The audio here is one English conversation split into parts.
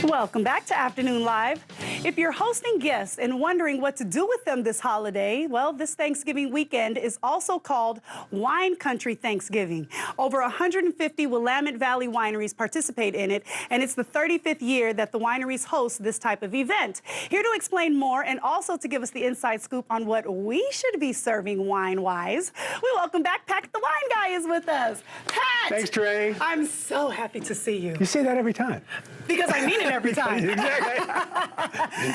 Welcome back to Afternoon Live. If you're hosting guests and wondering what to do with them this holiday, well, this Thanksgiving weekend is also called Wine Country Thanksgiving. Over 150 Willamette Valley wineries participate in it, and it's the 35th year that the wineries host this type of event. Here to explain more and also to give us the inside scoop on what we should be serving wine-wise, we welcome back Pat the Wine Guy is with us. Pat! Thanks, Trey. I'm so happy to see you. You say that every time. Because I mean it every time. Exactly.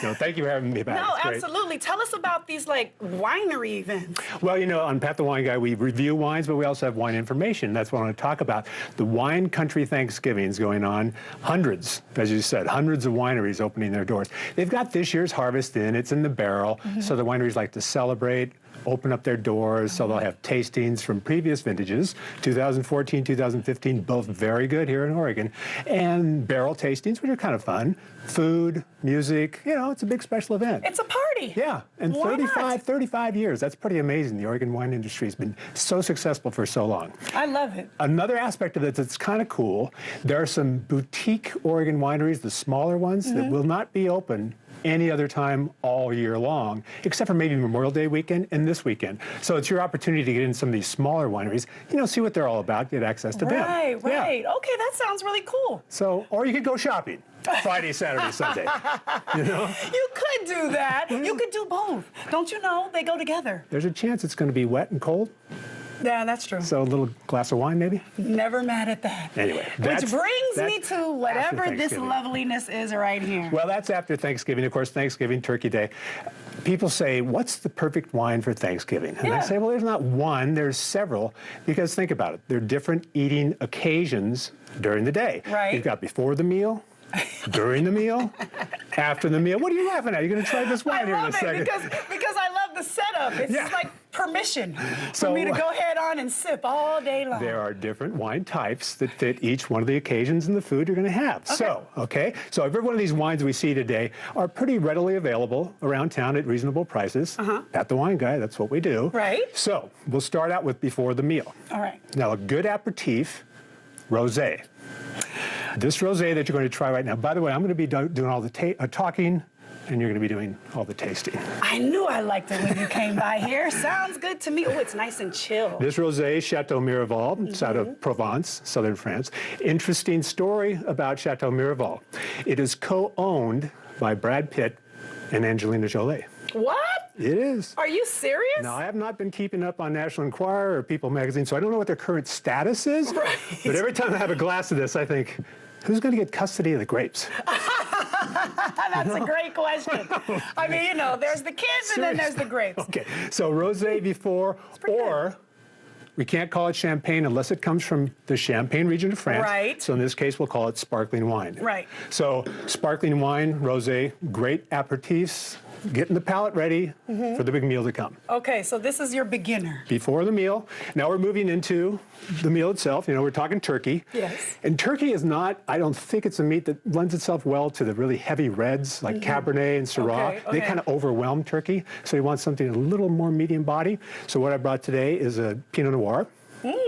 No, thank you for having me back. No, absolutely. Tell us about these, like, winery events. Well, you know, on Pat the Wine Guy, we review wines, but we also have wine information. That's what I want to talk about. The Wine Country Thanksgiving is going on. Hundreds, as you said, hundreds of wineries opening their doors. They've got this year's harvest in. It's in the barrel. So the wineries like to celebrate, open up their doors, so they'll have tastings from previous vintages, 2014, 2015, both very good here in Oregon, and barrel tastings, which are kind of fun. Food, music, you know, it's a big special event. It's a party. Yeah, and 35 years, that's pretty amazing. The Oregon wine industry has been so successful for so long. I love it. Another aspect of it that's kind of cool, there are some boutique Oregon wineries, the smaller ones, that will not be open any other time all year long, except for maybe Memorial Day weekend and this weekend. So it's your opportunity to get in some of these smaller wineries, you know, see what they're all about, get access to them. Right. Yeah. Okay, that sounds really cool. So, or you could go shopping Friday, Saturday, Sunday. You know? You could do that. You could do both. Don't you know? They go together. There's a chance it's going to be wet and cold. Yeah, that's true. So a little glass of wine, maybe? Never mad at that. Anyway. Which brings me to whatever this loveliness is right here. Well, that's after Thanksgiving. Of course, Thanksgiving, Turkey Day. People say, what's the perfect wine for Thanksgiving? And I say, well, there's not one, there's several. Because think about it. There are different eating occasions during the day. Right. You've got before the meal, during the meal, after the meal. What are you laughing at? You're going to try this wine here in a second. Because I love the setup. It's just like permission for me to go ahead on and sip all day long. There are different wine types that fit each one of the occasions and the food you're going to have. Okay. So every one of these wines we see today are pretty readily available around town at reasonable prices. At the Wine Guy, that's what we do. Right. So we'll start out with before the meal. All right. Now, a good aperitif, rosé. This rosé that you're going to try right now, by the way, I'm going to be doing all the talking, and you're going to be doing all the tasting. I knew I liked it when you came by here. Sounds good to me. Oh, it's nice and chill. This rosé, Chateau Miraval, it's out of Provence, southern France. Interesting story about Chateau Miraval. It is co-owned by Brad Pitt and Angelina Jolie. What? It is. Are you serious? Now, I have not been keeping up on National Enquirer or People magazine, so I don't know what their current status is. Right. But every time I have a glass of this, I think, who's going to get custody of the grapes? That's a great question. I mean, you know, there's the kids and then there's the grapes. Okay, so rosé before, or we can't call it champagne unless it comes from the Champagne region of France. Right. So in this case, we'll call it sparkling wine. Right. So sparkling wine, rosé, great aperitifs, getting the palate ready for the big meal to come. Okay, so this is your beginner. Before the meal. Now we're moving into the meal itself. You know, we're talking turkey. Yes. And turkey is not, I don't think it's a meat that lends itself well to the really heavy reds like Cabernet and Syrah. Okay. They kind of overwhelm turkey. So you want something a little more medium body. So what I brought today is a Pinot Noir,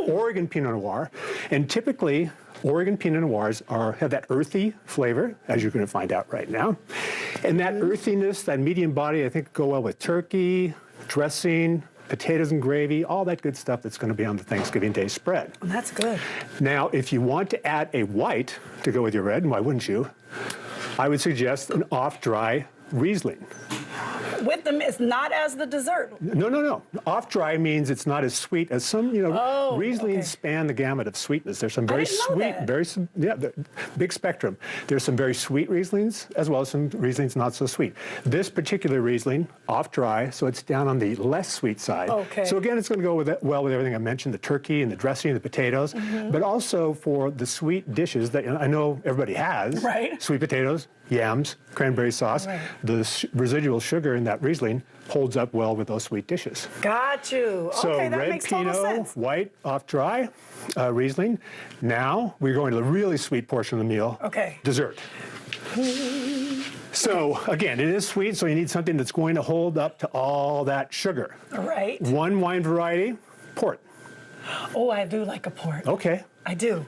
Oregon Pinot Noir. And typically, Oregon Pinot Noirs have that earthy flavor, as you're going to find out right now. And that earthiness, that medium body, I think go well with turkey, dressing, potatoes and gravy, all that good stuff that's going to be on the Thanksgiving Day spread. That's good. Now, if you want to add a white to go with your red, and why wouldn't you? I would suggest an off-dry Riesling. With them, it's not as the dessert. No. Off-dry means it's not as sweet as some, you know, Rieslings span the gamut of sweetness. There's some very sweet, big spectrum. There's some very sweet Rieslings as well as some Rieslings not so sweet. This particular Riesling, off-dry, so it's down on the less sweet side. Okay. So again, it's going to go well with everything I mentioned, the turkey and the dressing and the potatoes, but also for the sweet dishes that I know everybody has. Right. Sweet potatoes, yams, cranberry sauce. Right. The residual sugar in that Riesling holds up well with those sweet dishes. Got you. So okay, that red makes total Pinot, sense. white, off-dry, Riesling. Now we're going to the really sweet portion of the meal. Okay. Dessert. So again, it is sweet, so you need something that's going to hold up to all that sugar. Right. One wine variety, port. Oh, I do like a port. Okay. I do.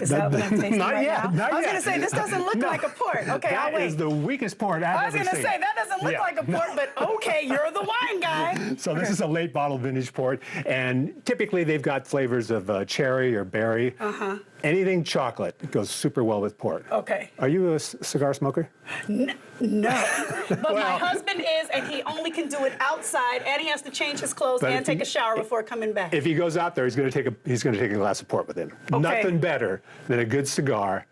Is that what I'm tasting Not right yet, now? not I was yet. going to say, this doesn't look No. like a port. Okay, I'll That wait. is the weakest port I I've was ever going to seen. say, that doesn't look Yeah. like a port, but okay, you're the wine guy. So this is a late bottle vintage port, and typically they've got flavors of cherry or berry. Anything chocolate goes super well with port. Okay. Are you a cigar smoker? No. But my husband is, and he only can do it outside, and he has to change his clothes But and if take he- a shower before coming back. If he goes out there, he's going to take a glass of port with him. Okay. Nothing better than a good cigar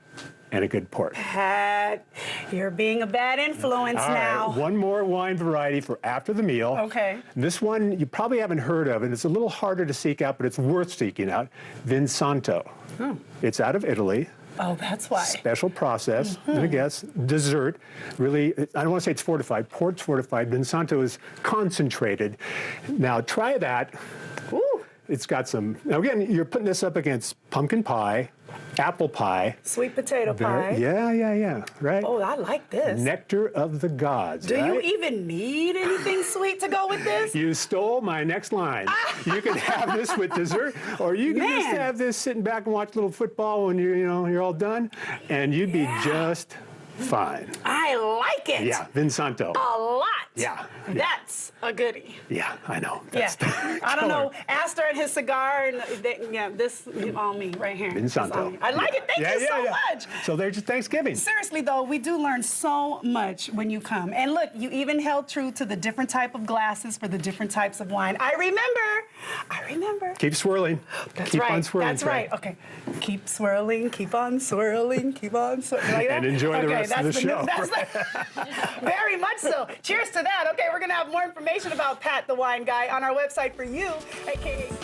and a good port. Pat, you're being a bad influence All now. right, one more wine variety for after the meal. Okay. This one you probably haven't heard of, and it's a little harder to seek out, but it's worth seeking out. Vinsanto. It's out of Italy. Oh, that's why. Special process, and I guess dessert. Really, I don't want to say it's fortified. Port's fortified. Vinsanto is concentrated. Now try that. Ooh, It's got some. Now again, you're putting this up against pumpkin pie, apple pie. sweet potato pie. Yeah. Right. Oh, I like this. Nectar of the gods. Do you right? even need anything sweet to go with this? You stole my next line. You can have this with dessert, or you can just Man. have this sitting back and watch a little football when you're all done, and you'd be just fine. I like it. Yeah, Vinsanto. A lot. Yeah. That's a goodie. Yeah, I know. Yeah. That's the I don't color. know. Astor and his cigar, and this on me right here. This Vinsanto. on me. I like it. Thank you so much. So there's your Thanksgiving. Seriously, though, we do learn so much when you come. And look, you even held true to the different type of glasses for the different types of wine. I remember. Keep swirling. That's Keep right. on swirling. That's Trey. right. Okay. Keep swirling, keep on swirling, keep on swirling. Like that? And enjoy the Okay, rest of the show. Very much so. Cheers to that. Okay, we're going to have more information about Pat the Wine Guy on our website for you at KATU.